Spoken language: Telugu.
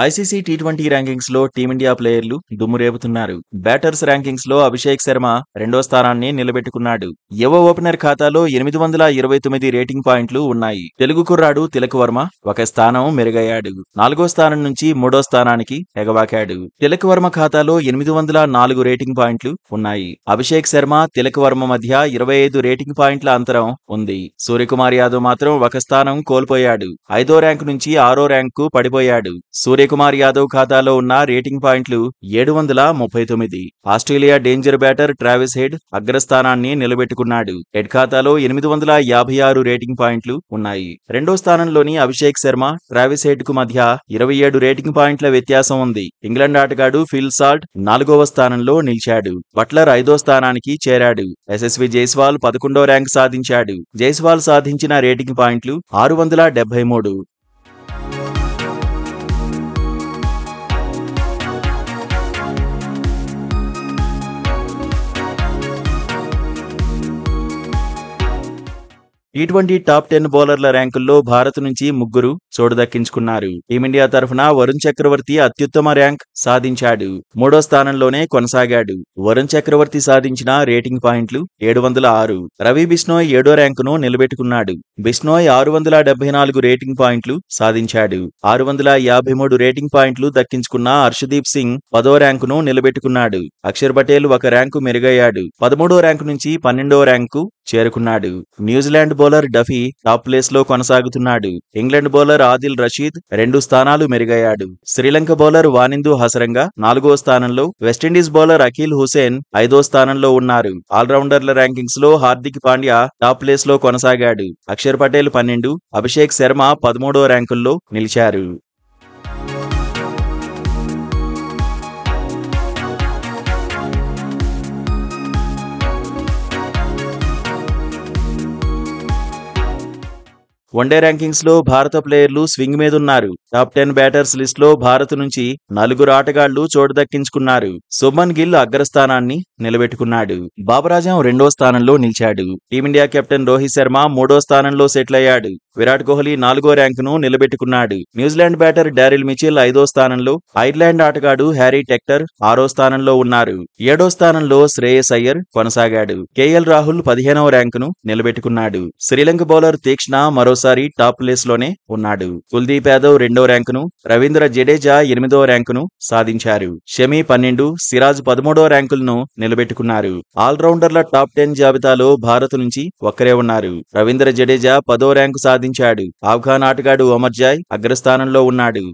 ఐసీసీ టీ20 ర్యాంకింగ్స్ లో టీమిండియా ప్లేయర్లు దుమ్మురేపుతున్నారు. బ్యాటర్స్ ర్యాంకింగ్స్ లో అభిషేక్ శర్మ రెండో స్థానాన్ని నిలబెట్టుకున్నాడు. యువ ఓపెనర్ ఖాతాలో 829 రేటింగ్ పాయింట్లు ఉన్నాయి. తెలుగు కుర్రాడు తిలక్ వర్మ ఒక స్థానం మెరుగయ్యాడు. 4వ స్థానం నుంచి 3వ స్థానానికి ఎగబాకాడు. తిలక్ వర్మ ఖాతాలో 804 రేటింగ్ పాయింట్లు ఉన్నాయి. అభిషేక్ శర్మ, తిలక్ వర్మ మధ్య 25 రేటింగ్ పాయింట్ల అంతరం ఉంది. సూర్యకుమార్ యాదవ్ మాత్రం ఒక స్థానం కోల్పోయాడు. 5వ ర్యాంకు నుంచి 6వ ర్యాంకు పడిపోయాడు. సూర్యకుమార్ యాదవ్ ఖాతాలో ఉన్న రేటింగ్ పాయింట్లు 739. Australia danger batter Travis Head అగ్రస్థానాన్ని నిలబెట్టుకున్నాడు. హెడ్ ఖాతాలో 856 రేటింగ్ పాయింట్లు ఉన్నాయి. రెండో స్థానంలోని అభిషేక్ శర్మ, ట్రావిస్ హెడ్ కు మధ్య 27 రేటింగ్ పాయింట్ల వ్యత్యాసం ఉంది. ఇంగ్లాండ్ ఆటగాడు ఫిల్ సాల్ట్ 4వ స్థానంలో నిలిచాడు. బట్లర్ 5వ స్థానానికి చేరాడు. యశస్వి జైస్వాల్ 11వ ర్యాంక్ సాధించాడు. జైస్వాల్ సాధించిన రేటింగ్ పాయింట్లు 673. టీ20 టాప్ 10 బౌలర్ల ర్యాంకుల్లో భారత్ నుంచి ముగ్గురు చోటు దక్కించుకున్నారు. టీమిండియా తరఫున వరుణ్ చక్రవర్తి అత్యుత్తమ ర్యాంక్ సాధించాడు. 3వ స్థానంలోనే కొనసాగాడు. వరుణ్ చక్రవర్తి సాధించిన రేటింగ్ పాయింట్లు 706. రవి బిష్నోయ్ 7వ ర్యాంకును నిలబెట్టుకున్నాడు. బిష్నోయ్ 674 రేటింగ్ పాయింట్లు సాధించాడు. 653 రేటింగ్ పాయింట్లు దక్కించుకున్న హర్షదీప్ సింగ్ 10వ ర్యాంకును నిలబెట్టుకున్నాడు. అక్షర్ పటేల్ ఒక ర్యాంకు మెరుగయ్యాడు. 13వ ర్యాంకు నుంచి 12వ ర్యాంకు చేరుకున్నాడు. New Zealand bowler Duffy top place లో కొనసాగుతున్నాడు. ఇంగ్లాండ్ బౌలర్ ఆదిల్ రషీద్ 2 స్థానాలు మెరుగయ్యాడు. శ్రీలంక బౌలర్ వానిందు హసరంగా 4వ స్థానంలో, వెస్టిండీస్ బౌలర్ అఖిల్ హుసేన్ 5వ స్థానంలో ఉన్నారు. ఆల్రౌండర్ల ర్యాంకింగ్స్ లో హార్దిక్ పాండ్యా టాప్ ప్లేస్ లో కొనసాగాడు. అక్షర్ పటేల్ 12, అభిషేక్ శర్మ 13వ ర్యాంకుల్లో నిలిచారు. వన్డే ర్యాంకింగ్స్ లో భారత ప్లేయర్లు స్వింగ్ మీదున్నారు. టాప్ 10 బ్యాటర్స్ లిస్ట్ లో భారత్ నుంచి 4 ఆటగాళ్లు చోటు దక్కించుకున్నారు. శుభ్మన్ గిల్ అగ్రస్థానాన్ని నిలబెట్టుకున్నాడు. బాబర్ ఆజం 2వ స్థానంలో నిలిచాడు. టీమిండియా కెప్టెన్ రోహిత్ శర్మ 3వ స్థానంలో సెటిల్ అయ్యాడు. విరాట్ కోహ్లీ 4వ ర్యాంకును నిలబెట్టుకున్నాడు. న్యూజిలాండ్ బ్యాటర్ డారిల్ మిచెల్ 5వ స్థానంలో, ఐర్లాండ్ ఆటగాడు హ్యారీ టెక్టర్ 6వ స్థానంలో ఉన్నారు. 7వ స్థానంలో శ్రేయస్ అయ్యర్ కొనసాగాడు. కేఎల్ రాహుల్ 15వ ర్యాంకును నిలబెట్టుకున్నాడు. శ్రీలంక బౌలర్ తీక్ష్ణ మరోసారి టాప్ ప్లేస్ లోనే ఉన్నాడు. కుల్దీప్ యాదవ్ 2వ ర్యాంకును, రవీంద్ర జడేజా 8వ ర్యాంకును సాధించారు. షమి 12, సిరాజ్ 13వ ర్యాంకులను నిలబెట్టుకున్నారు. ఆల్రౌండర్ల టాప్ 10 జాబితాలో భారత్ నుంచి ఒక్కరే ఉన్నారు. రవీంద్ర జడేజా 10వ ర్యాంకు సాధించాడు. ఆఫ్ఘాన్ ఆటగాడు ఒమర్ జాయ్ అగ్రస్థానంలో ఉన్నాడు.